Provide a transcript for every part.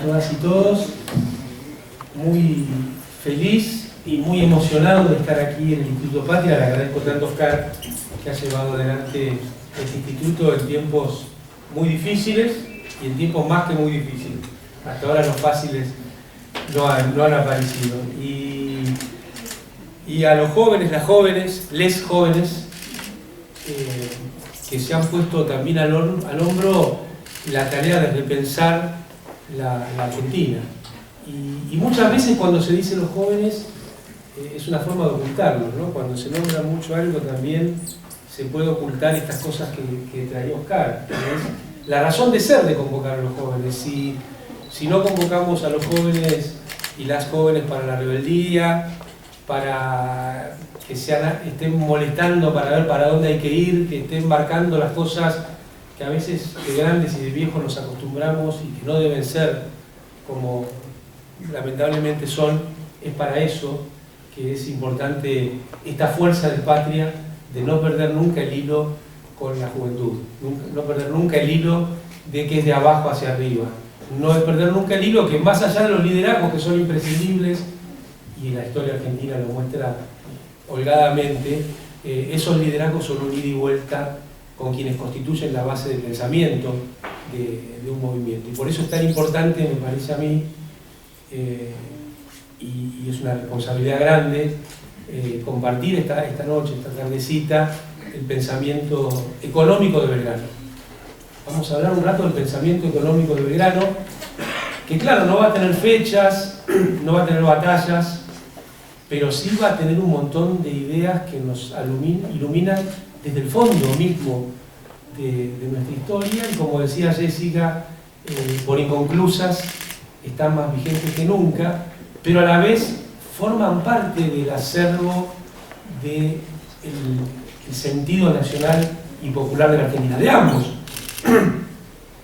todas y todos. Muy feliz y muy emocionado de estar aquí en el Instituto Patria. Le agradezco tanto a Oscar que ha llevado adelante este instituto en tiempos muy difíciles y en tiempos más que muy difíciles. Hasta ahora los fáciles no han aparecido. Y a los jóvenes, las jóvenes, les jóvenes, que se han puesto también al hombro la tarea de repensar la Argentina. Y muchas veces cuando se dice los jóvenes es una forma de ocultarlo, ¿no? Cuando se nombra mucho algo también se puede ocultar estas cosas que traía Oscar, que es la razón de ser de convocar a los jóvenes. Si no convocamos a los jóvenes y las jóvenes para la rebeldía, para que estén molestando para ver para dónde hay que ir, que estén marcando las cosas que a veces de grandes y de viejos nos acostumbramos y que no deben ser como lamentablemente son, es para eso que es importante esta fuerza de patria de no perder nunca el hilo con la juventud, no perder nunca el hilo de que es de abajo hacia arriba, no perder nunca el hilo que más allá de los liderazgos que son imprescindibles, y la historia argentina lo muestra holgadamente, esos liderazgos son un ida y vuelta con quienes constituyen la base del pensamiento de un movimiento. Y por eso es tan importante, me parece a mí, y es una responsabilidad grande, compartir esta noche, esta tardecita, el pensamiento económico de Belgrano. Vamos a hablar un rato del pensamiento económico de Belgrano, que claro, no va a tener fechas, no va a tener batallas, pero sí va a tener un montón de ideas que nos iluminan desde el fondo mismo de nuestra historia, y como decía Jessica, por inconclusas, están más vigentes que nunca, pero a la vez forman parte del acervo del sentido nacional y popular de la Argentina, de ambos,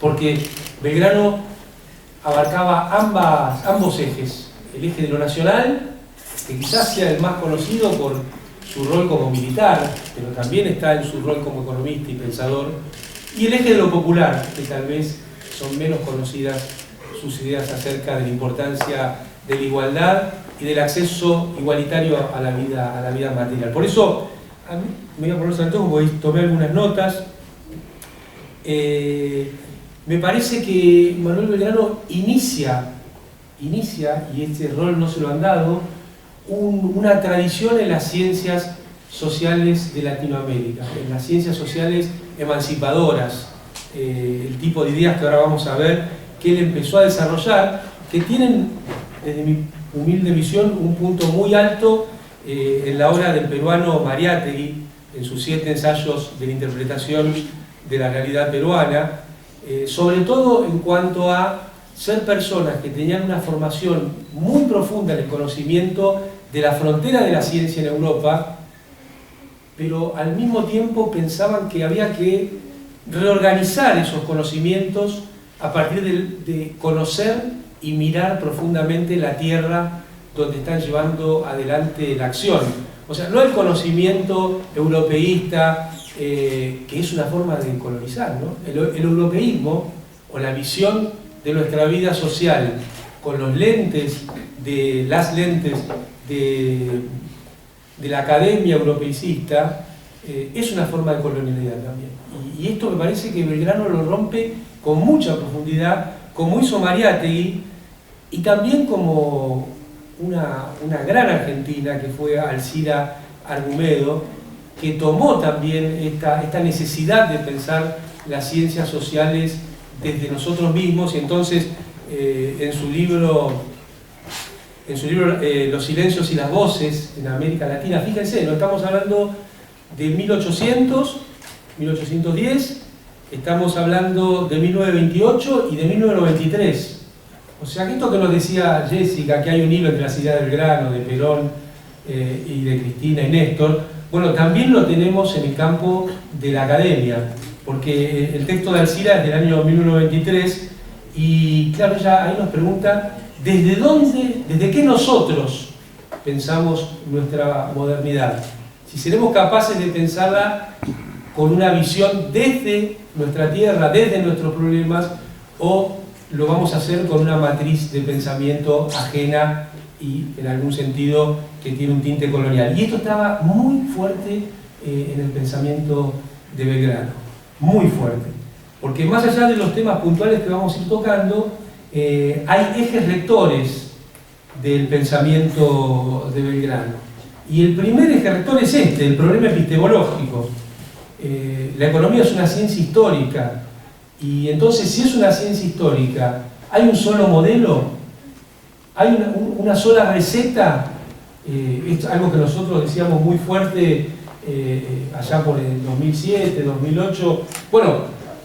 porque Belgrano abarcaba ambos ejes, el eje de lo nacional, que quizás sea el más conocido por su rol como militar, pero también está en su rol como economista y pensador, y el eje de lo popular, que tal vez son menos conocidas sus ideas acerca de la importancia de la igualdad y del acceso igualitario a la vida material. Por eso, me voy a poner santos, tomé algunas notas. Me parece que Manuel Belgrano inicia, y este rol no se lo han dado, una tradición en las ciencias sociales de Latinoamérica, en las ciencias sociales emancipadoras, el tipo de ideas que ahora vamos a ver que él empezó a desarrollar, que tienen, desde mi humilde visión, un punto muy alto en la obra del peruano Mariátegui, en sus 7 ensayos de la interpretación de la realidad peruana, sobre todo en cuanto a ser personas que tenían una formación muy profunda en el conocimiento de la frontera de la ciencia en Europa, pero al mismo tiempo pensaban que había que reorganizar esos conocimientos a partir de conocer y mirar profundamente la tierra donde están llevando adelante la acción. O sea, no el conocimiento europeísta, que es una forma de colonizar, ¿no? El europeísmo, o la visión de nuestra vida social, con las lentes de la academia europeicista, es una forma de colonialidad también. Y esto me parece que Belgrano lo rompe con mucha profundidad, como hizo Mariátegui, y también como una gran argentina que fue Alcira Argumedo, que tomó también esta necesidad de pensar las ciencias sociales desde nosotros mismos, y entonces en su libro Los silencios y las voces en América Latina, fíjense, no estamos hablando de 1800, 1810, estamos hablando de 1928 y de 1993. O sea, que esto que nos decía Jessica, que hay un hilo entre las ideas de Belgrano, de Perón y de Cristina y Néstor, bueno, también lo tenemos en el campo de la academia, porque el texto de Alcira es del año 1923, y claro, ella ahí nos pregunta, ¿desde qué nosotros pensamos nuestra modernidad? Si seremos capaces de pensarla con una visión desde nuestra tierra, desde nuestros problemas, o lo vamos a hacer con una matriz de pensamiento ajena y en algún sentido que tiene un tinte colonial. Y esto estaba muy fuerte en el pensamiento de Belgrano, muy fuerte, porque más allá de los temas puntuales que vamos a ir tocando, hay ejes rectores del pensamiento de Belgrano. Y el primer eje rector es este, el problema epistemológico. La economía es una ciencia histórica, y entonces si es una ciencia histórica, ¿hay un solo modelo? ¿Hay una sola receta? Es algo que nosotros decíamos muy fuerte allá por el 2007, 2008, bueno,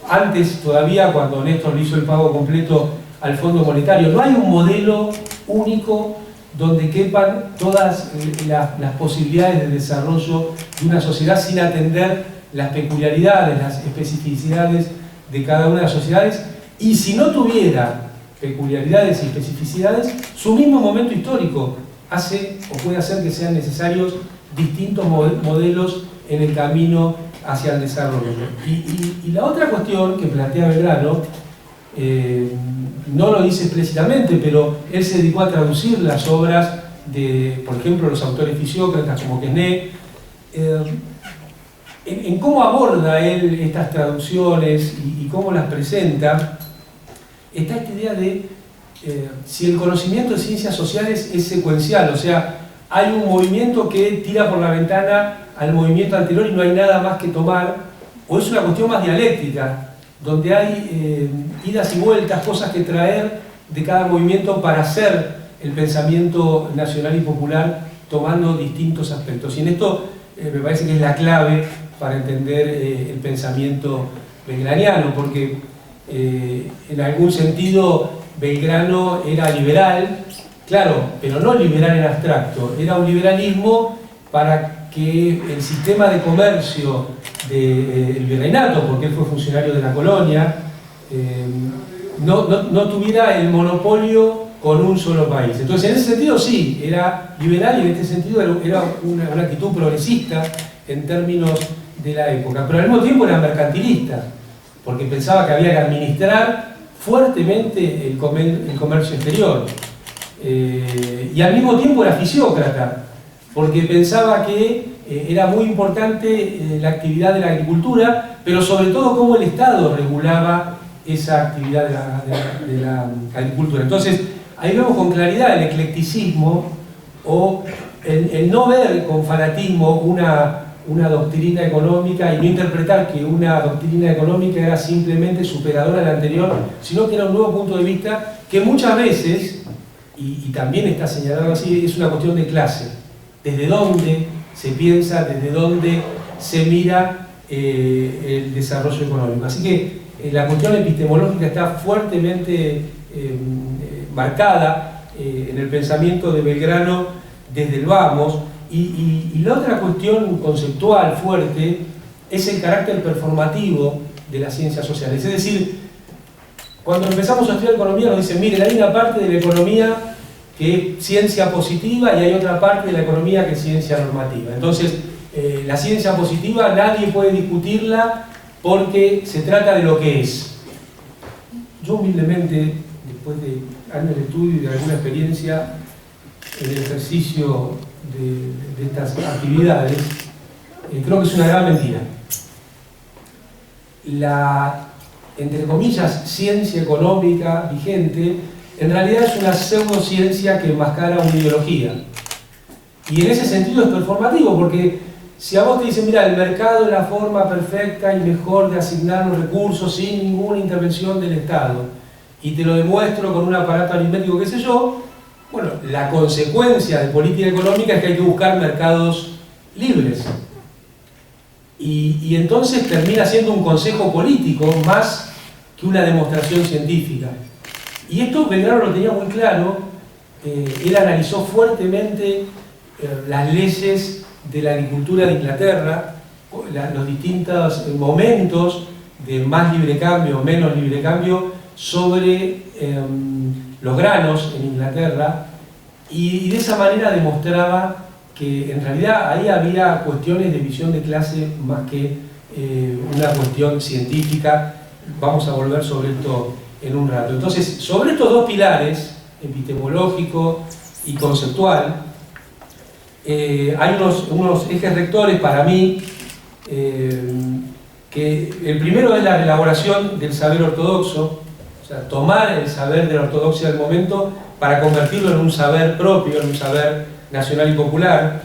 antes todavía cuando Néstor le hizo el pago completo al Fondo Monetario. No hay un modelo único donde quepan todas las posibilidades de desarrollo de una sociedad sin atender las peculiaridades, las especificidades de cada una de las sociedades, y si no tuviera peculiaridades y especificidades, su mismo momento histórico hace o puede hacer que sean necesarios distintos modelos en el camino hacia el desarrollo. Y la otra cuestión que plantea Belgrano, no lo dice explícitamente, pero él se dedicó a traducir las obras de, por ejemplo, los autores fisiócratas como Quesnay, en cómo aborda él estas traducciones y cómo las presenta, está esta idea de si el conocimiento de ciencias sociales es secuencial, o sea, hay un movimiento que tira por la ventana al movimiento anterior y no hay nada más que tomar, o es una cuestión más dialéctica, donde hay idas y vueltas, cosas que traer de cada movimiento para hacer el pensamiento nacional y popular tomando distintos aspectos. Y en esto me parece que es la clave para entender el pensamiento belgraniano, porque en algún sentido Belgrano era liberal, claro, pero no liberal en abstracto, era un liberalismo para que el sistema de comercio del virreinato, porque él fue funcionario de la colonia, no tuviera el monopolio con un solo país. Entonces, en ese sentido sí, era liberal, y en este sentido era una actitud progresista en términos de la época, pero al mismo tiempo era mercantilista, porque pensaba que había que administrar fuertemente el comercio exterior. Y al mismo tiempo era fisiócrata, porque pensaba que era muy importante la actividad de la agricultura, pero sobre todo cómo el Estado regulaba esa actividad de la agricultura. Entonces, ahí vemos con claridad el eclecticismo o el no ver con fanatismo una doctrina económica y no interpretar que una doctrina económica era simplemente superadora de la anterior, sino que era un nuevo punto de vista que muchas veces, y también está señalado así, es una cuestión de clase. Desde dónde se piensa, desde dónde se mira el desarrollo económico. Así que la cuestión epistemológica está fuertemente marcada en el pensamiento de Belgrano desde el vamos. Y la otra cuestión conceptual fuerte es el carácter performativo de las ciencias sociales. Es decir, cuando empezamos a estudiar economía nos dicen, miren, hay una parte de la economía que es ciencia positiva y hay otra parte de la economía que es ciencia normativa. Entonces, la ciencia positiva nadie puede discutirla porque se trata de lo que es. Yo humildemente, después de años de estudio y de alguna experiencia en el ejercicio de estas actividades, creo que es una gran mentira. La, entre comillas, ciencia económica vigente, en realidad es una pseudociencia que enmascara una ideología. Y en ese sentido es performativo, porque si a vos te dicen, mira, el mercado es la forma perfecta y mejor de asignar los recursos sin ninguna intervención del Estado, y te lo demuestro con un aparato aritmético, qué sé yo, bueno, la consecuencia de política económica es que hay que buscar mercados libres. Y entonces termina siendo un consejo político más que una demostración científica. Y esto Belgrano lo tenía muy claro. Él analizó fuertemente las leyes de la agricultura de Inglaterra, los distintos momentos de más libre cambio o menos libre cambio sobre los granos en Inglaterra, y de esa manera demostraba que en realidad ahí había cuestiones de visión de clase más que una cuestión científica. Vamos a volver sobre esto en un rato. Entonces, sobre estos dos pilares, epistemológico y conceptual, hay unos ejes rectores para mí, que el primero es la elaboración del saber ortodoxo, o sea, tomar el saber de la ortodoxia del momento para convertirlo en un saber propio, en un saber nacional y popular.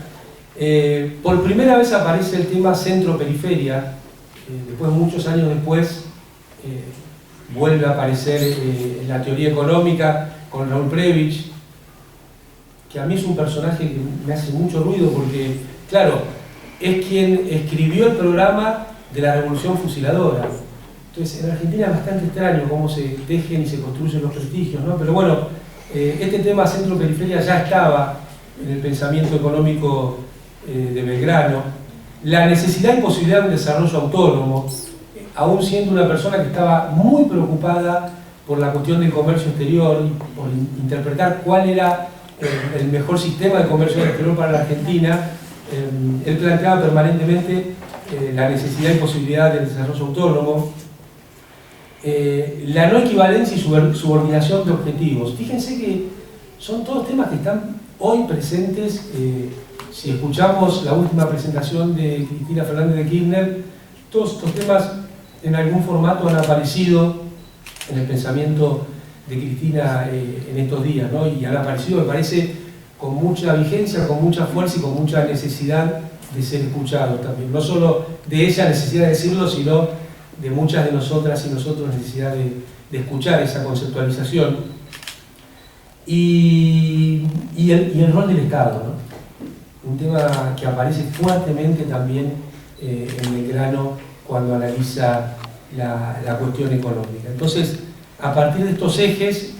Por primera vez aparece el tema centro-periferia, después, muchos años después, vuelve a aparecer en la teoría económica con Raúl Prebisch, que a mí es un personaje que me hace mucho ruido porque, claro, es quien escribió el programa de la Revolución Fusiladora. Entonces, en Argentina es bastante extraño cómo se tejen y se construyen los prestigios, ¿no? Pero bueno, este tema centro-periferia ya estaba en el pensamiento económico de Belgrano. La necesidad y posibilidad de un desarrollo autónomo, aún siendo una persona que estaba muy preocupada por la cuestión del comercio exterior, por interpretar cuál era el mejor sistema de comercio exterior para la Argentina, él planteaba permanentemente la necesidad y posibilidad del desarrollo autónomo, la no equivalencia y subordinación de objetivos. Fíjense que son todos temas que están hoy presentes. Si escuchamos la última presentación de Cristina Fernández de Kirchner, todos estos temas en algún formato han aparecido en el pensamiento de Cristina en estos días, ¿no? Y han aparecido, me parece, con mucha vigencia, con mucha fuerza y con mucha necesidad de ser escuchados también. No solo de ella necesidad de decirlo, sino de muchas de nosotras y nosotros necesidad de escuchar esa conceptualización. Y el rol del Estado, ¿no? Un tema que aparece fuertemente también en Belgrano cuando analiza la cuestión económica. Entonces, a partir de estos ejes,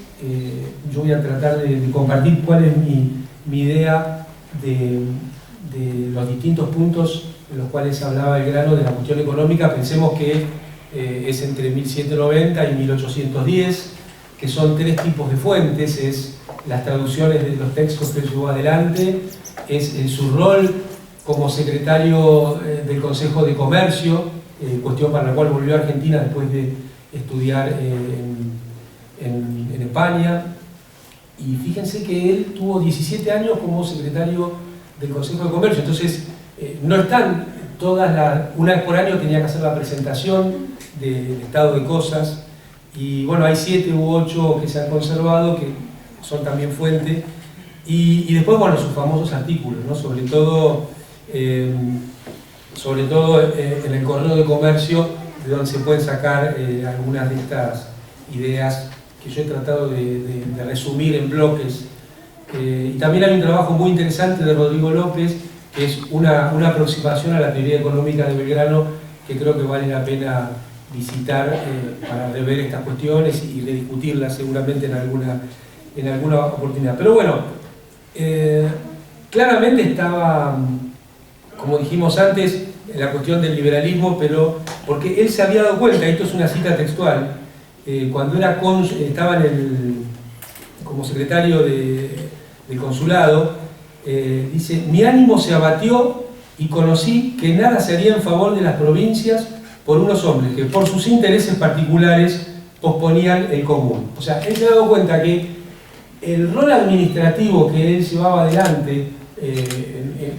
yo voy a tratar de compartir cuál es mi idea de los distintos puntos en los cuales hablaba Belgrano de la cuestión económica. Pensemos que es entre 1790 y 1810, que son tres tipos de fuentes: es las traducciones de los textos que él llevó adelante, es su rol como secretario del Consejo de Comercio, cuestión para la cual volvió a Argentina después de estudiar en España. Y fíjense que él tuvo 17 años como secretario del Consejo de Comercio, entonces no están todas una vez por año tenía que hacer la presentación del estado de cosas, y bueno, hay 7 u 8 que se han conservado, que son también fuente, y después, bueno, sus famosos artículos, ¿no? Sobre todo en el Correo de Comercio, de donde se pueden sacar algunas de estas ideas que yo he tratado de resumir en bloques. Y también hay un trabajo muy interesante de Rodrigo López, que es una aproximación a la teoría económica de Belgrano, que creo que vale la pena visitar para rever estas cuestiones y rediscutirlas seguramente en alguna oportunidad. Pero bueno, claramente estaba, como dijimos antes, en la cuestión del liberalismo, pero porque él se había dado cuenta, esto es una cita textual, cuando estaba como secretario de consulado, dice: mi ánimo se abatió y conocí que nada se haría en favor de las provincias por unos hombres que por sus intereses particulares posponían el común. O sea, él se ha dado cuenta que el rol administrativo que él llevaba adelante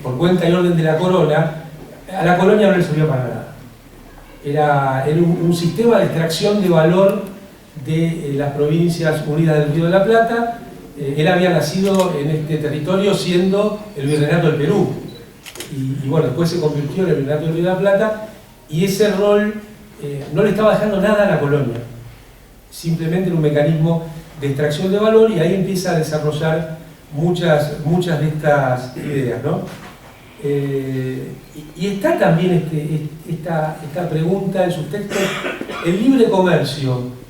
por cuenta y orden de la corona, a la colonia no le servía para nada. Era un sistema de extracción de valor de las provincias unidas del Río de la Plata. Él había nacido en este territorio siendo el virreinato del Perú, y bueno, después se convirtió en el virreinato del Río de la Plata, y ese rol no le estaba dejando nada a la colonia, simplemente era un mecanismo de extracción de valor, y ahí empieza a desarrollar muchas de estas ideas, ¿no? Y está también esta pregunta en sus textos: ¿el libre comercio,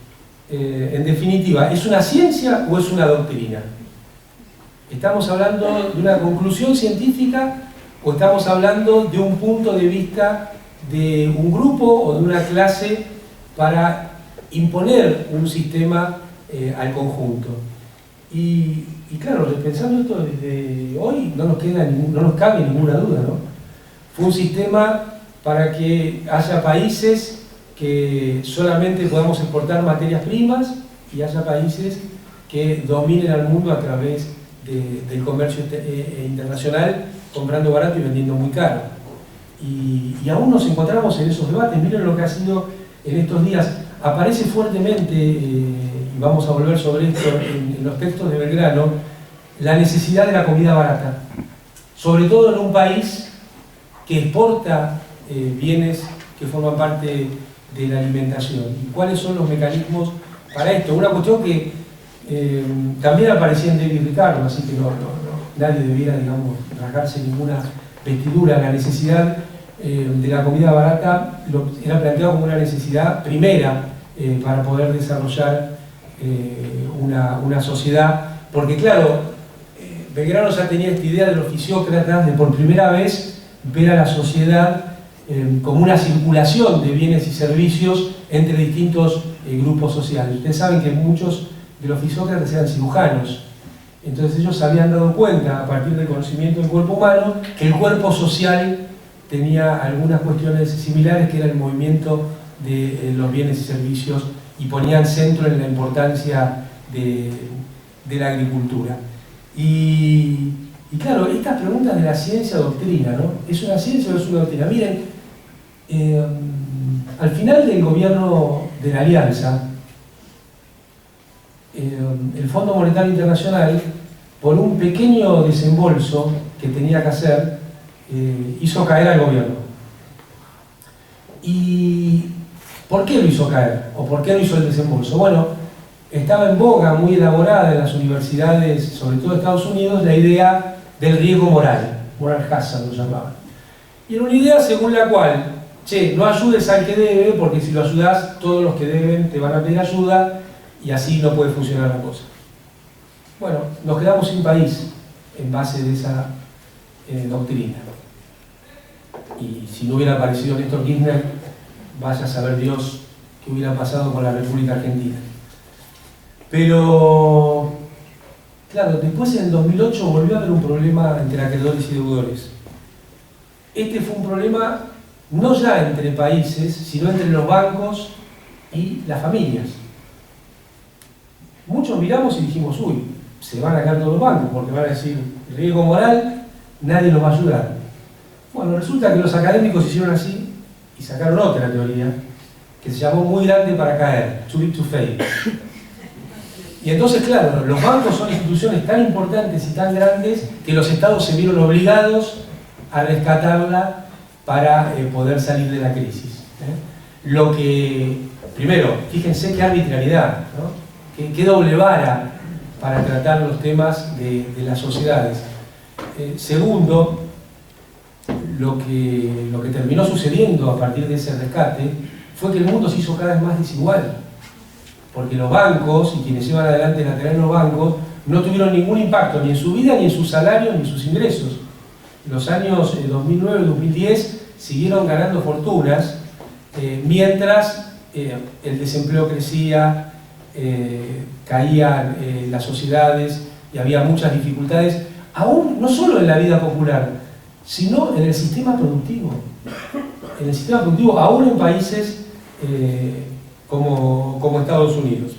en definitiva, es una ciencia o es una doctrina? ¿Estamos hablando de una conclusión científica o estamos hablando de un punto de vista de un grupo o de una clase para imponer un sistema al conjunto? Y claro, repensando esto desde hoy, no nos cabe ninguna duda, ¿no? Fue un sistema para que haya países que solamente podamos exportar materias primas y haya países que dominen al mundo a través del comercio internacional, comprando barato y vendiendo muy caro. Y aún nos encontramos en esos debates. Miren lo que ha sido en estos días. Aparece fuertemente, y vamos a volver sobre esto en los textos de Belgrano, la necesidad de la comida barata, sobre todo en un país que exporta bienes que forman parte de la alimentación. ¿Y cuáles son los mecanismos para esto? Una cuestión que también aparecía en David Ricardo, así que nadie debiera, digamos, rasgarse ninguna vestidura. La necesidad de la comida barata era planteado como una necesidad primera para poder desarrollar una sociedad, porque claro, Belgrano ya tenía esta idea de los fisiócratas de por primera vez ver a la sociedad como una circulación de bienes y servicios entre distintos grupos sociales. Ustedes saben que muchos de los fisiócratas eran cirujanos, entonces ellos se habían dado cuenta, a partir del conocimiento del cuerpo humano, que el cuerpo social tenía algunas cuestiones similares, que era el movimiento de los bienes y servicios, y ponían centro en la importancia de la agricultura. Y claro, estas preguntas de la ciencia-doctrina, ¿no? ¿Es una ciencia o es una doctrina? Miren, al final del gobierno de la Alianza, el Fondo Monetario Internacional, por un pequeño desembolso que tenía que hacer, hizo caer al gobierno. ¿Y por qué lo hizo caer? ¿O por qué no hizo el desembolso? Bueno, estaba en boga, muy elaborada en las universidades, sobre todo de Estados Unidos, la idea del riesgo moral hazard lo llamaban. Y era una idea según la cual, che, no ayudes al que debe, porque si lo ayudas, todos los que deben te van a pedir ayuda, y así no puede funcionar la cosa. Bueno, nos quedamos sin país en base de esa doctrina. Y si no hubiera aparecido Néstor Kirchner, vaya a saber Dios qué hubiera pasado con la República Argentina. Pero, claro, después en el 2008 volvió a haber un problema entre acreedores y deudores. Este fue un problema no ya entre países, sino entre los bancos y las familias. Muchos miramos y dijimos, uy, se van a caer todos los bancos, porque van a decir, riesgo moral, nadie los va a ayudar. Bueno, resulta que los académicos hicieron así y sacaron otra teoría, que se llamó muy grande para caer, too big to fail. Y entonces, claro, los bancos son instituciones tan importantes y tan grandes que los estados se vieron obligados a rescatarla para poder salir de la crisis. Lo que, primero, fíjense qué arbitrariedad, ¿no? Qué doble vara para tratar los temas de las sociedades. Segundo, lo que terminó sucediendo a partir de ese rescate fue que el mundo se hizo cada vez más desigual, porque los bancos y quienes llevan adelante la tarea en los bancos no tuvieron ningún impacto ni en su vida, ni en sus salarios, ni en sus ingresos. Los años 2009 y 2010 siguieron ganando fortunas, mientras el desempleo crecía, caían las sociedades y había muchas dificultades, aún no solo en la vida popular, sino en el sistema productivo. En el sistema productivo, aún en países como Estados Unidos.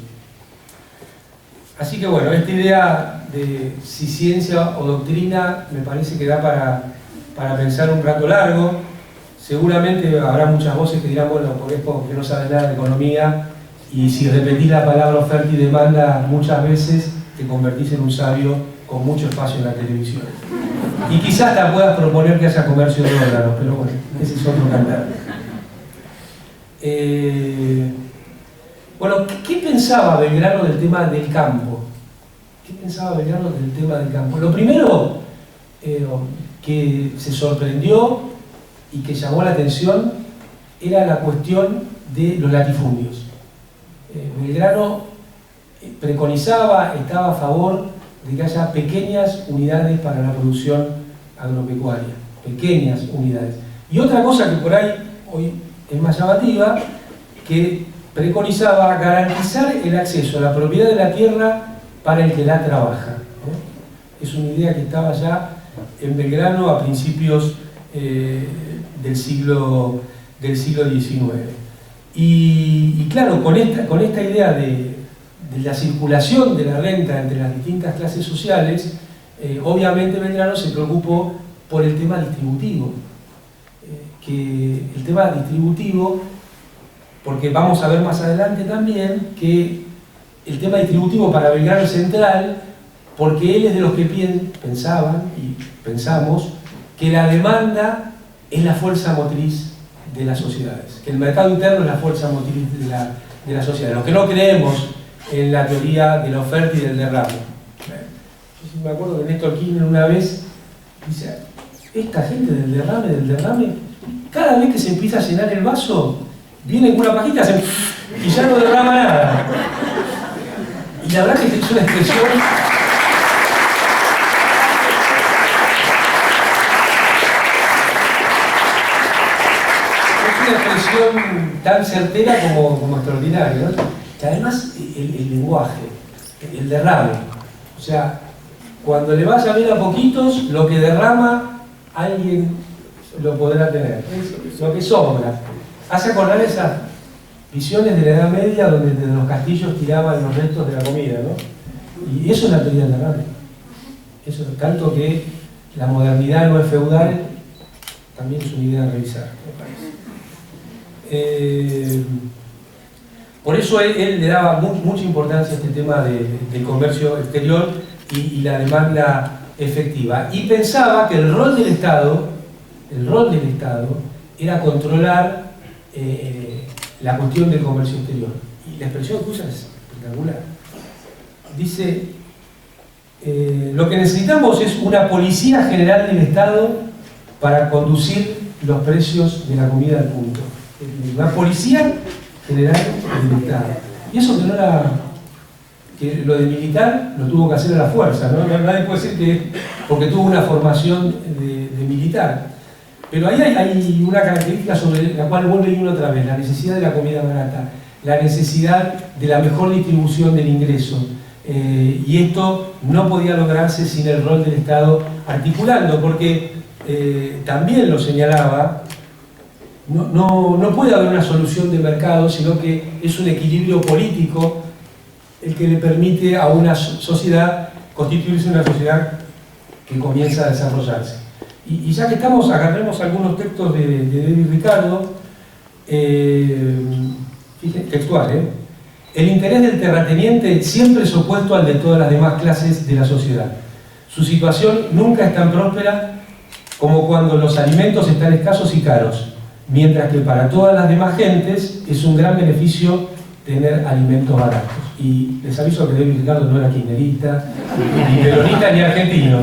Así que bueno, esta idea de si ciencia o doctrina me parece que da para pensar un rato largo. Seguramente habrá muchas voces que dirán, bueno, porque no sabes nada de economía, y si repetís la palabra oferta y demanda muchas veces, te convertís en un sabio con mucho espacio en la televisión. Y quizás te puedas proponer que haya comercio de dólares, pero bueno, ese es otro cantar. Bueno, ¿qué pensaba Belgrano del tema del campo? ¿Qué pensaba Belgrano del tema del campo? Lo primero que se sorprendió y que llamó la atención era la cuestión de los latifundios. Belgrano preconizaba, estaba a favor de que haya pequeñas unidades para la producción agropecuaria, pequeñas unidades. Y otra cosa que por ahí hoy es más llamativa, que preconizaba garantizar el acceso a la propiedad de la tierra para el que la trabaja. Es una idea que estaba ya en Belgrano a principios del siglo XIX. Y claro, con esta idea de la circulación de la renta entre las distintas clases sociales, obviamente Belgrano se preocupó por el tema distributivo. Que el tema distributivo, porque vamos a ver más adelante también que el tema distributivo para Belgrano es central, porque él es de los que pensaban y pensamos que la demanda es la fuerza motriz de las sociedades, que el mercado interno es la fuerza motriz de la sociedad. Los que no creemos en la teoría de la oferta y del derrame. Yo me acuerdo que Néstor Kirchner una vez dice, esta gente del derrame, cada vez que se empieza a llenar el vaso, viene con una pajita y ya no derrama nada. Y la verdad que es una expresión... es una expresión tan certera como extraordinaria, ¿no? Que además el lenguaje, el derrame, o sea, cuando le vas a ver a poquitos, lo que derrama, alguien lo podrá tener, es lo que sobra. Hace acordar esas visiones de la Edad Media donde desde los castillos tiraban los restos de la comida, ¿no? Y eso es la teoría del derrame. Eso, tanto que la modernidad no es feudal, también es una idea a revisar, me parece. Por eso él le daba mucha importancia a este tema del comercio exterior y la demanda efectiva. Y pensaba que el rol del Estado era controlar la cuestión del comercio exterior. Y la expresión que usa es espectacular. Dice, lo que necesitamos es una policía general del Estado para conducir los precios de la comida al punto. Una policía general del Estado. Y eso que no era... que lo de militar lo tuvo que hacer a la fuerza, ¿no? Nadie puede decir que porque tuvo una formación de militar. Pero ahí hay una característica sobre la cual vuelve una otra vez, la necesidad de la comida barata, la necesidad de la mejor distribución del ingreso. Y esto no podía lograrse sin el rol del Estado articulando, porque también lo señalaba, no puede haber una solución de mercado, sino que es un equilibrio político el que le permite a una sociedad constituirse una sociedad que comienza a desarrollarse. Y ya que estamos, agarremos algunos textos de David Ricardo, textual, El interés del terrateniente siempre es opuesto al de todas las demás clases de la sociedad. Su situación nunca es tan próspera como cuando los alimentos están escasos y caros, mientras que para todas las demás gentes es un gran beneficio tener alimentos baratos. Y les aviso que David Ricardo no era kirchnerista, ni peronista, ni argentino.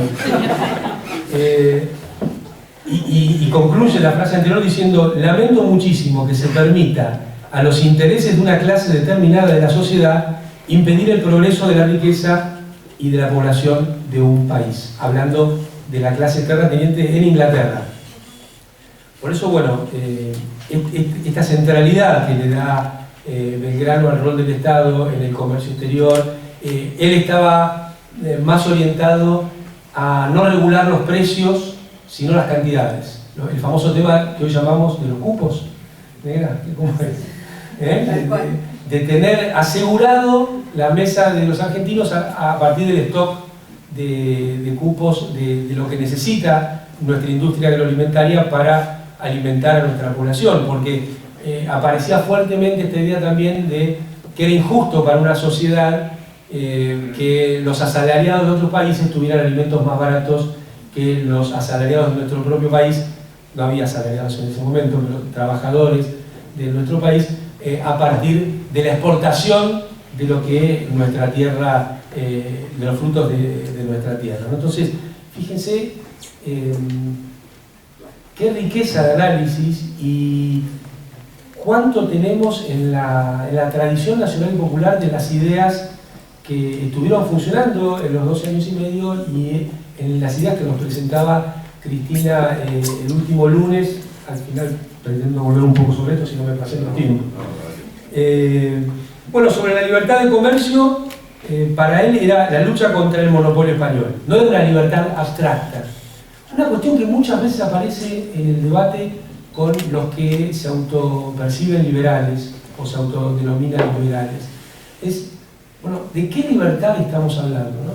Y concluye la frase anterior diciendo: lamento muchísimo que se permita a los intereses de una clase determinada de la sociedad impedir el progreso de la riqueza y de la población de un país. Hablando de la clase terrateniente en Inglaterra. Por eso, bueno, esta centralidad que le da Belgrano al rol del Estado en el comercio exterior, él estaba más orientado a no regular los precios, sino las cantidades. El famoso tema que hoy llamamos de los cupos. ¿Cómo es? De tener asegurado la mesa de los argentinos a partir del stock de cupos de lo que necesita nuestra industria agroalimentaria para alimentar a nuestra población, porque aparecía fuertemente esta idea también de que era injusto para una sociedad que los asalariados de otros países tuvieran alimentos más baratos que los asalariados de nuestro propio país. No había asalariados en ese momento, pero trabajadores de nuestro país, a partir de la exportación de lo que es nuestra tierra, de los frutos de nuestra tierra, ¿no? Entonces, fíjense qué riqueza de análisis y cuánto tenemos en la tradición nacional y popular de las ideas que estuvieron funcionando en los 12 años y medio y en las ideas que nos presentaba Cristina el último lunes. Al final pretendo volver un poco sobre esto, si no me pasé el tiempo. Bueno, sobre la libertad de comercio, para él era la lucha contra el monopolio español. No era una libertad abstracta. Una cuestión que muchas veces aparece en el debate con los que se autoperciben liberales o se autodenominan liberales. Es Bueno, ¿de qué libertad estamos hablando, no?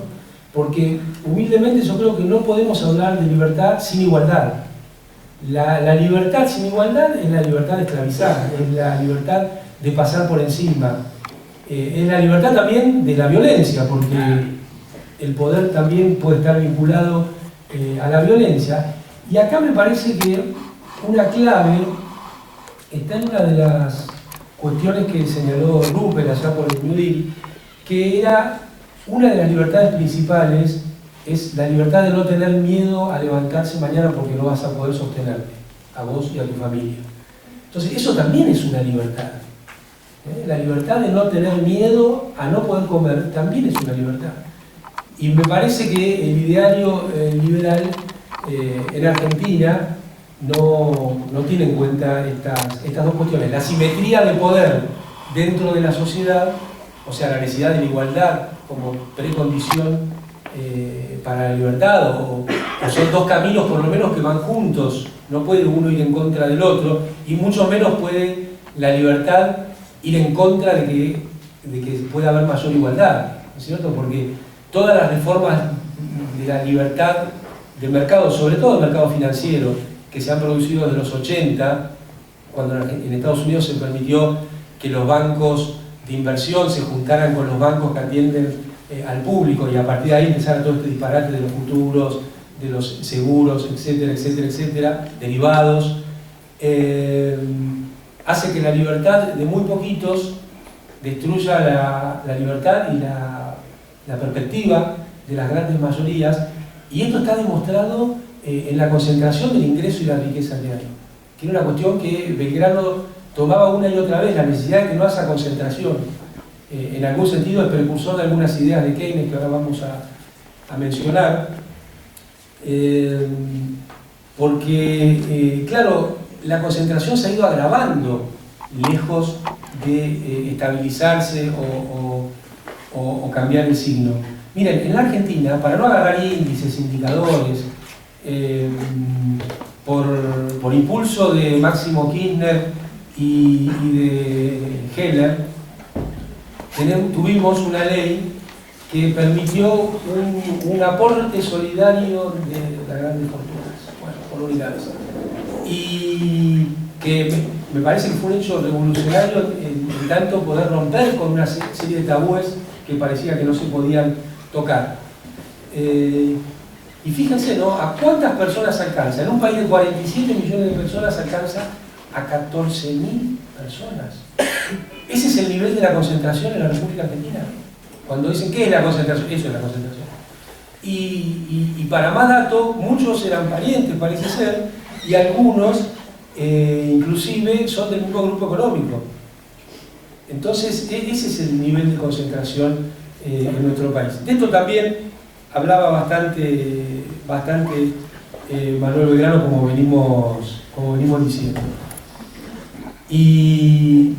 Porque humildemente yo creo que no podemos hablar de libertad sin igualdad. La libertad sin igualdad es la libertad de esclavizar, es la libertad de pasar por encima, es la libertad también de la violencia, porque el poder también puede estar vinculado a la violencia. Y acá me parece que una clave está en una de las cuestiones que señaló Rupert allá por el New Deal, que era una de las libertades principales, es la libertad de no tener miedo a levantarse mañana porque no vas a poder sostenerte, a vos y a tu familia. Entonces eso también es una libertad. La libertad de no tener miedo a no poder comer también es una libertad. Y me parece que el ideario liberal en Argentina no tiene en cuenta estas dos cuestiones. La simetría de poder dentro de la sociedad, o sea, la necesidad de la igualdad como precondición para la libertad, o son dos caminos por lo menos que van juntos, no puede uno ir en contra del otro, y mucho menos puede la libertad ir en contra de que pueda haber mayor igualdad, ¿no es cierto? Porque todas las reformas de la libertad del mercado, sobre todo el mercado financiero, que se han producido desde los 80, cuando en Estados Unidos se permitió que los bancos de inversión se juntaran con los bancos que atienden al público, y a partir de ahí empezara todo este disparate de los futuros, de los seguros, etcétera, etcétera, etcétera, derivados, hace que la libertad de muy poquitos destruya la libertad y la perspectiva de las grandes mayorías, y esto está demostrado en la concentración del ingreso y la riqueza que hay, que era una cuestión que Belgrano tomaba una y otra vez, la necesidad de que no haya concentración. En algún sentido es precursor de algunas ideas de Keynes que ahora vamos a mencionar, porque, claro, la concentración se ha ido agravando, lejos de estabilizarse o cambiar el signo. Miren, en la Argentina, para no agarrar índices, indicadores, por impulso de Máximo Kirchner y de Heller, tuvimos una ley que permitió un aporte solidario de las grandes fortunas, bueno, por unidades. Y que me parece que fue un hecho revolucionario en tanto poder romper con una serie de tabúes que parecía que no se podían tocar. Y fíjense, ¿no? ¿A cuántas personas alcanza? En un país de 47 millones de personas alcanza a 14.000 personas. Ese es el nivel de la concentración en la República Argentina. Cuando dicen, ¿qué es la concentración? Eso es la concentración. Y para más dato, muchos eran parientes, parece ser, y algunos, inclusive, son del mismo grupo económico. Entonces, ese es el nivel de concentración en nuestro país. De esto también hablaba bastante Manuel Belgrano, como venimos diciendo. Y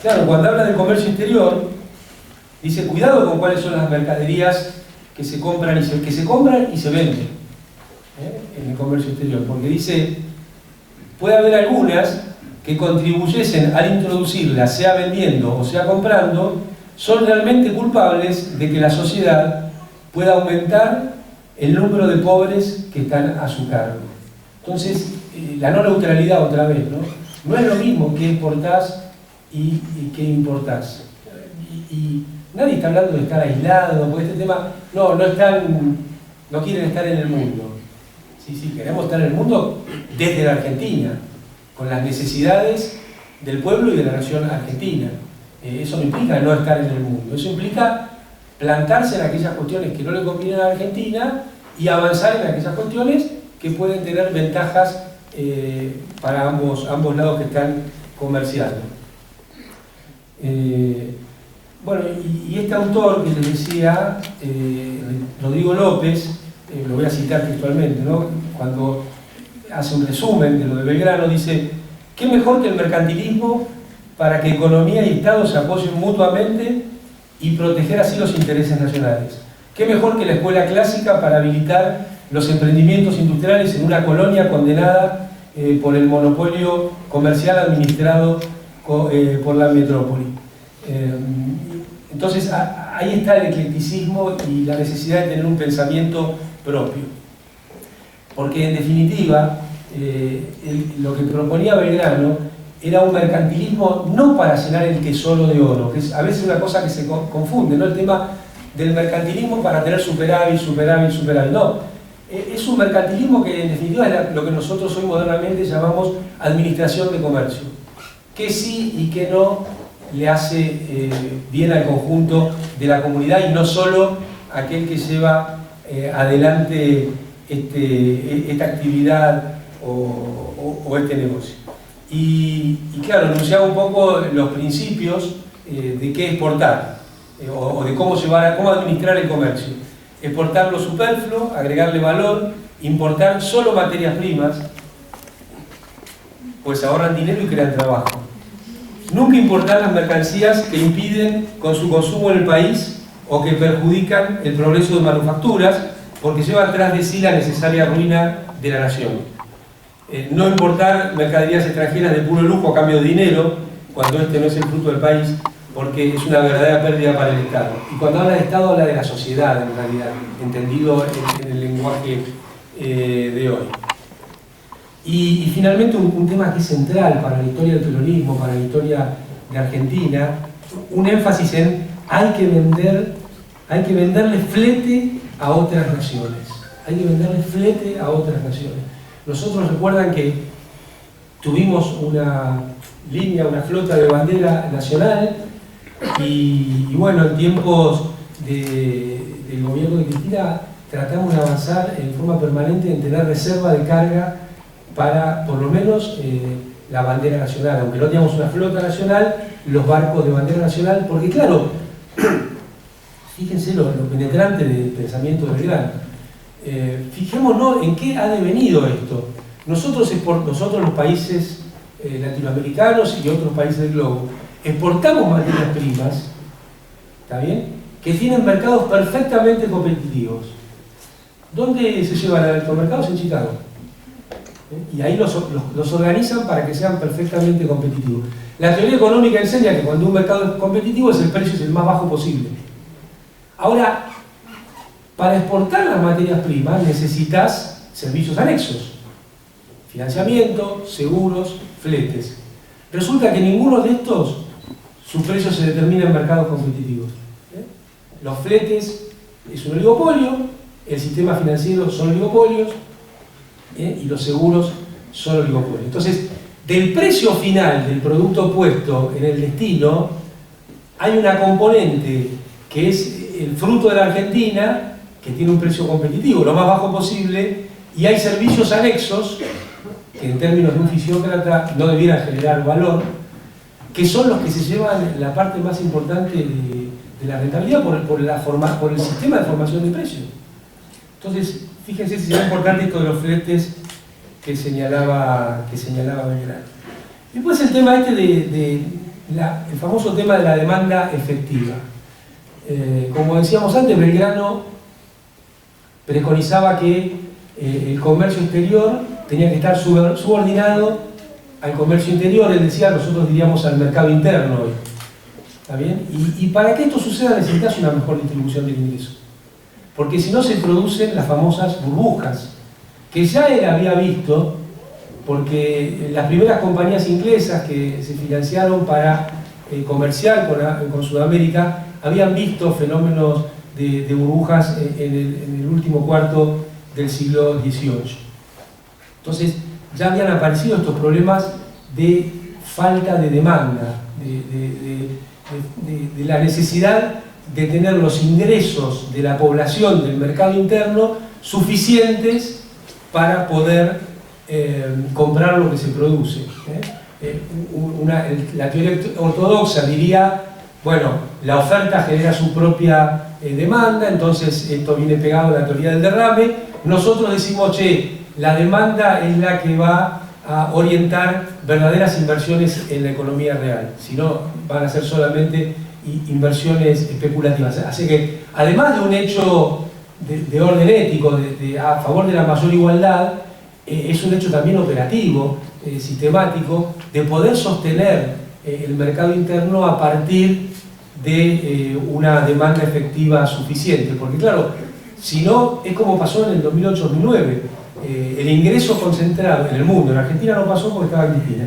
claro, cuando habla del comercio exterior, dice, cuidado con cuáles son las mercaderías que se compran y se venden en el comercio exterior, porque dice, puede haber algunas que contribuyesen al introducirlas, sea vendiendo o sea comprando, son realmente culpables de que la sociedad pueda aumentar el número de pobres que están a su cargo. Entonces, la no neutralidad otra vez, ¿no? No es lo mismo que exportás y que importás. Y nadie está hablando de estar aislado, porque este tema, no quieren estar en el mundo. Sí, queremos estar en el mundo desde la Argentina, con las necesidades del pueblo y de la nación argentina. Eso no implica no estar en el mundo, eso implica plantarse en aquellas cuestiones que no le convienen a la Argentina y avanzar en aquellas cuestiones que pueden tener ventajas para ambos lados que están comerciando. Bueno, y este autor que les decía, Rodrigo López, lo voy a citar textualmente, ¿no? Cuando hace un resumen de lo de Belgrano, dice, ¿qué mejor que el mercantilismo para que economía y Estado se apoyen mutuamente y proteger así los intereses nacionales? ¿Qué mejor que la escuela clásica para habilitar los emprendimientos industriales en una colonia condenada por el monopolio comercial administrado por la metrópoli? Entonces ahí está el eclecticismo y la necesidad de tener un pensamiento propio. Porque en definitiva, lo que proponía Belgrano era un mercantilismo no para llenar el tesoro de oro, que es a veces una cosa que se confunde, ¿no? El tema del mercantilismo para tener superávit, no. Es un mercantilismo que en definitiva es lo que nosotros hoy modernamente llamamos administración de comercio, que sí y que no le hace bien al conjunto de la comunidad y no solo aquel que lleva adelante esta actividad o este negocio. Y claro, enunciaba un poco los principios de qué exportar o de cómo administrar el comercio. Exportar lo superfluo, agregarle valor, importar solo materias primas, pues ahorran dinero y crean trabajo. Nunca importar las mercancías que impiden con su consumo en el país o que perjudican el progreso de manufacturas, porque llevan tras de sí la necesaria ruina de la nación. No importar mercaderías extranjeras de puro lujo a cambio de dinero, cuando este no es el fruto del país, porque es una verdadera pérdida para el Estado. Y cuando habla de Estado, habla de la sociedad, en realidad, entendido en el lenguaje de hoy. Y finalmente un tema que es central para la historia del peronismo, para la historia de Argentina, un énfasis en hay que venderle flete a otras naciones. Hay que venderle flete a otras naciones. Nosotros recuerdan que tuvimos una línea, una flota de bandera nacional y bueno, en tiempos del gobierno de Cristina tratamos de avanzar en forma permanente en tener reserva de carga para, por lo menos, la bandera nacional. Aunque no teníamos una flota nacional, los barcos de bandera nacional, porque claro, fíjense lo penetrante del pensamiento de Belgrano. Fijémonos en qué ha devenido esto. Nosotros los países latinoamericanos y otros países del globo, exportamos materias primas, ¿está bien?, que tienen mercados perfectamente competitivos. ¿Dónde se llevan a estos mercados? En Chicago. Y ahí los organizan para que sean perfectamente competitivos. La teoría económica enseña que cuando un mercado es competitivo, el precio es el más bajo posible. Ahora, para exportar las materias primas necesitas servicios anexos. Financiamiento, seguros, fletes. Resulta que ninguno de estos, su precio se determina en mercados competitivos. Los fletes es un oligopolio, el sistema financiero son oligopolios, y los seguros son oligopolios. Entonces, del precio final del producto puesto en el destino, hay una componente que es el fruto de la Argentina, que tiene un precio competitivo, lo más bajo posible, y hay servicios anexos, que en términos de un fisiócrata no debieran generar valor, que son los que se llevan la parte más importante de la rentabilidad por el sistema de formación de precios. Entonces, fíjense si es importante esto de los fletes que señalaba Belgrano. Después el tema el famoso tema de la demanda efectiva. Como decíamos antes, Belgrano preconizaba que el comercio exterior tenía que estar subordinado al comercio interior, él decía, nosotros diríamos al mercado interno hoy. ¿Está bien? Y para que esto suceda necesitas una mejor distribución del ingreso. Porque si no se producen las famosas burbujas, que ya él había visto, porque las primeras compañías inglesas que se financiaron para comerciar con Sudamérica habían visto fenómenos de burbujas en el último cuarto del siglo XVIII. Entonces ya habían aparecido estos problemas de falta de demanda, de la necesidad de tener los ingresos de la población del mercado interno suficientes para poder comprar lo que se produce. La teoría ortodoxa diría, bueno, la oferta genera su propia demanda, entonces esto viene pegado a la teoría del derrame. Nosotros decimos, la demanda es la que va a orientar verdaderas inversiones en la economía real, si no van a ser solamente inversiones especulativas. Así que, además de un hecho de orden ético, a favor de la mayor igualdad, es un hecho también operativo, sistemático, de poder sostener el mercado interno a partir de una demanda efectiva suficiente, porque claro, si no, es como pasó en el 2008-2009, el ingreso concentrado en el mundo, en Argentina no pasó porque estaba Cristina,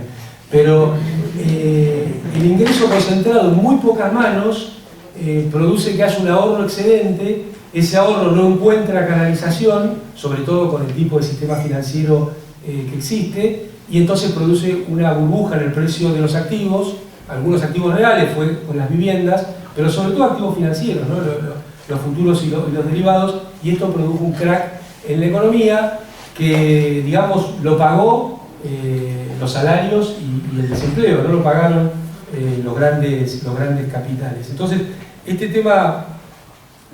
pero el ingreso concentrado en muy pocas manos produce que haya un ahorro excedente. Ese ahorro no encuentra canalización, sobre todo con el tipo de sistema financiero que existe, y entonces produce una burbuja en el precio de los activos, algunos activos reales, fue con las viviendas, pero sobre todo activos financieros, ¿no? Los futuros y los derivados, y esto produjo un crack en la economía que, digamos, lo pagó los salarios y el desempleo, no lo pagaron los grandes capitales. Entonces, este tema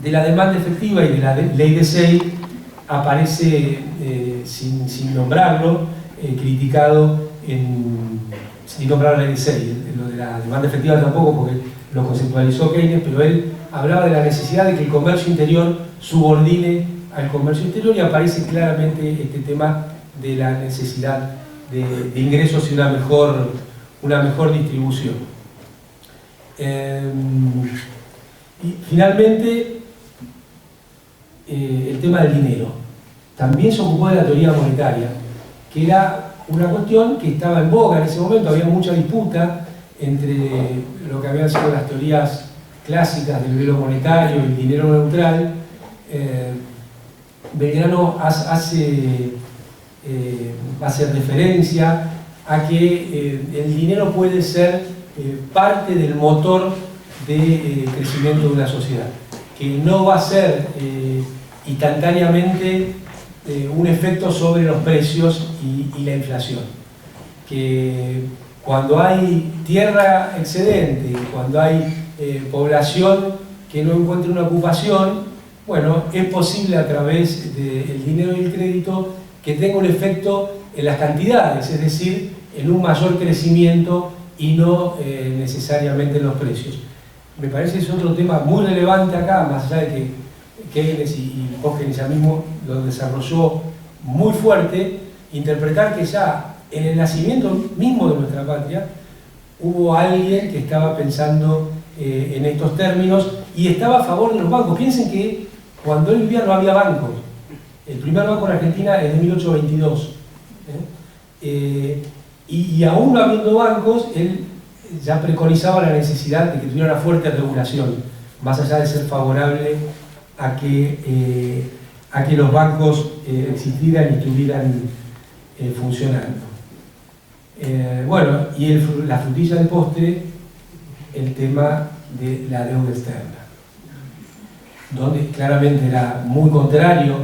de la demanda efectiva y de la ley de Say aparece sin nombrarlo, criticado sin nombrar la ley de Say. Lo de la demanda efectiva tampoco, porque lo conceptualizó Keynes, pero él hablaba de la necesidad de que el comercio interior subordine al comercio exterior, y aparece claramente este tema de la necesidad de ingresos y una mejor distribución. Y finalmente, el tema del dinero. También se ocupó de la teoría monetaria, que era una cuestión que estaba en boga en ese momento. Había mucha disputa entre lo que habían sido las teorías clásicas del velo monetario y el dinero neutral. Belgrano hace referencia a que el dinero puede ser parte del motor de crecimiento de una sociedad, que no va a ser instantáneamente un efecto sobre los precios y la inflación, que cuando hay tierra excedente, cuando hay población que no encuentra una ocupación, bueno, es posible a través del dinero y el crédito que tenga un efecto en las cantidades, es decir, en un mayor crecimiento y no necesariamente en los precios. Me parece que es otro tema muy relevante acá, más allá de que Keynes y Keynesianismo mismo lo desarrolló muy fuerte, interpretar que ya en el nacimiento mismo de nuestra patria hubo alguien que estaba pensando en estos términos y estaba a favor de los bancos. Piensen que cuando él vivía no había bancos. El primer banco en Argentina es de 1822. Y aún no habiendo bancos, él ya preconizaba la necesidad de que tuviera una fuerte regulación, más allá de ser favorable a que los bancos existieran y estuvieran funcionando. Bueno, y la frutilla del postre, el tema de la deuda externa, donde claramente era muy contrario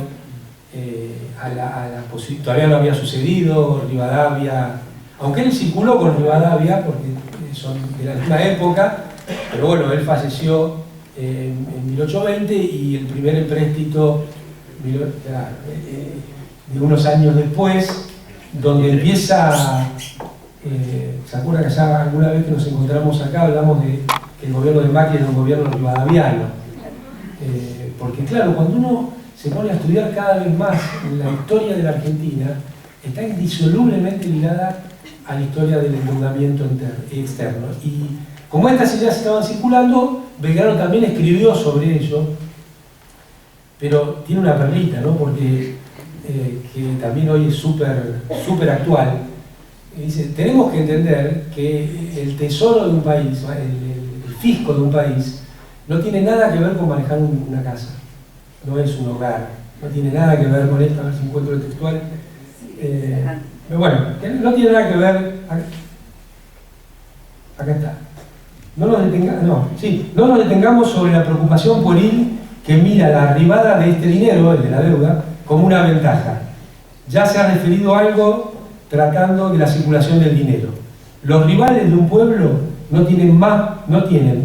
a la posibilidad. Todavía no había sucedido. Rivadavia, aunque él circuló con Rivadavia, porque son de la misma época, pero bueno, él falleció en 1820 y el primer empréstito de unos años después, donde empieza, ¿se acuerdan que ya alguna vez que nos encontramos acá hablamos de que el gobierno de Macri era un gobierno rivadaviano? Porque claro, cuando uno se pone a estudiar cada vez más la historia de la Argentina, está indisolublemente ligada a la historia del endeudamiento externo. Y como estas ideas estaban circulando, Belgrano también escribió sobre ello, pero tiene una perlita, ¿no? Porque que también hoy es súper actual. Dice, tenemos que entender que el tesoro de un país, el fisco de un país, no tiene nada que ver con manejar una casa, no es un hogar, no tiene nada que ver con esto. A ver si encuentro el textual. Pero bueno, no tiene nada que ver. Acá está. No nos detengamos sobre la preocupación pueril que mira la arribada de este dinero, el de la deuda, como una ventaja. Ya se ha referido algo tratando de la circulación del dinero. Los rivales de un pueblo no tienen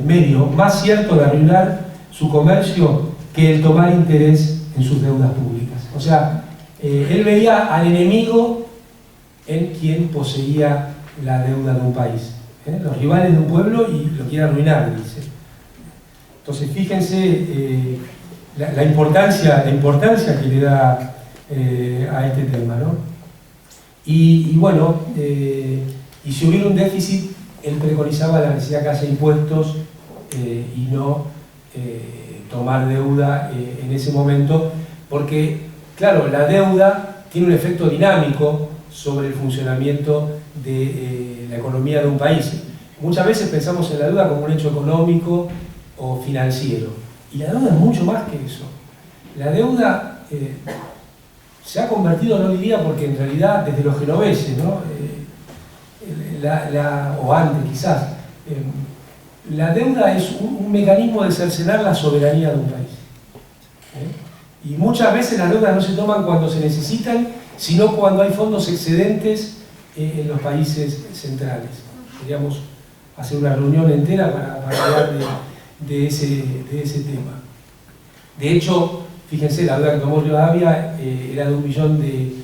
medio más cierto de arruinar su comercio que el tomar interés en sus deudas públicas. O sea, él veía al enemigo en quien poseía la deuda de un país. Los rivales de un pueblo y lo quiere arruinar, dice. Entonces, fíjense la importancia que le da a este tema, ¿no? Y bueno, y si hubiera un déficit, él preconizaba la necesidad que haya impuestos y no tomar deuda en ese momento, porque, claro, la deuda tiene un efecto dinámico sobre el funcionamiento de la economía de un país. Muchas veces pensamos en la deuda como un hecho económico o financiero, y la deuda es mucho más que eso. La deuda se ha convertido, no diría porque en realidad desde los genoveses, ¿no? O antes quizás, la deuda es un mecanismo de cercenar la soberanía de un país. Y muchas veces las deudas no se toman cuando se necesitan, sino cuando hay fondos excedentes en los países centrales. Podríamos hacer una reunión entera para hablar de ese tema. De hecho, fíjense, la deuda que tomó Rivadavia era de 1 millón de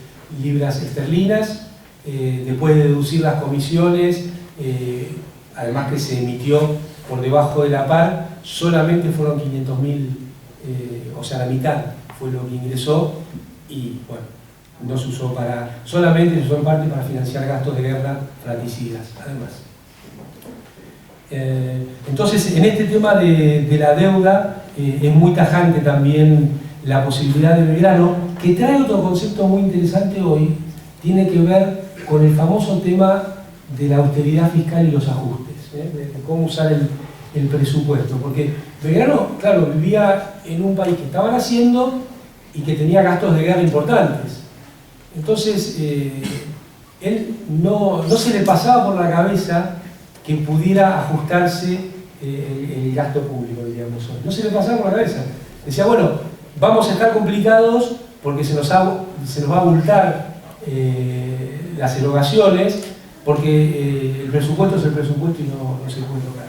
libras esterlinas, después de deducir las comisiones, además que se emitió por debajo de la par, solamente fueron 500.000, o sea, la mitad fue lo que ingresó, y bueno, no se usó solamente se usó en parte para financiar gastos de guerra fratricidas, además. Entonces, en este tema de la deuda, es muy tajante también la posibilidad de Belgrano, que trae otro concepto muy interesante hoy, tiene que ver con el famoso tema de la austeridad fiscal y los ajustes, de cómo usar el presupuesto, porque Belgrano, claro, vivía en un país que estaba naciendo y que tenía gastos de guerra importantes. Entonces, él no se le pasaba por la cabeza que pudiera ajustarse el gasto público, diríamos hoy. No se le pasaba por la cabeza. Decía, bueno, vamos a estar complicados porque se nos va a abultar las erogaciones, porque el presupuesto es el presupuesto y no se puede tocar.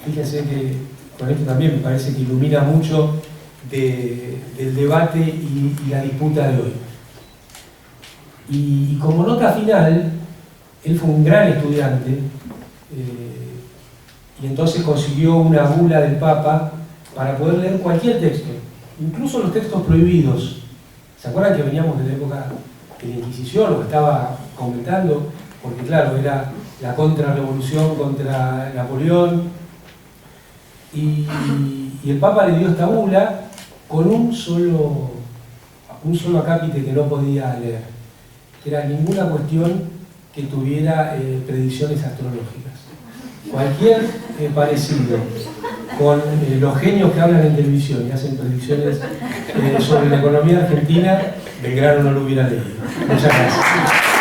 Fíjense que con esto también me parece que ilumina mucho del debate y la disputa de hoy. Y como nota final, él fue un gran estudiante, y entonces consiguió una bula del Papa para poder leer cualquier texto, incluso los textos prohibidos. ¿Se acuerdan que veníamos de la época de la Inquisición, lo que estaba comentando? Porque claro, era la contrarrevolución contra Napoleón, y el Papa le dio esta bula con un solo acápite que no podía leer, que era ninguna cuestión que tuviera predicciones astrológicas. Cualquier parecido con los genios que hablan en televisión y hacen predicciones sobre la economía argentina, Belgrano no lo hubiera leído. Muchas gracias.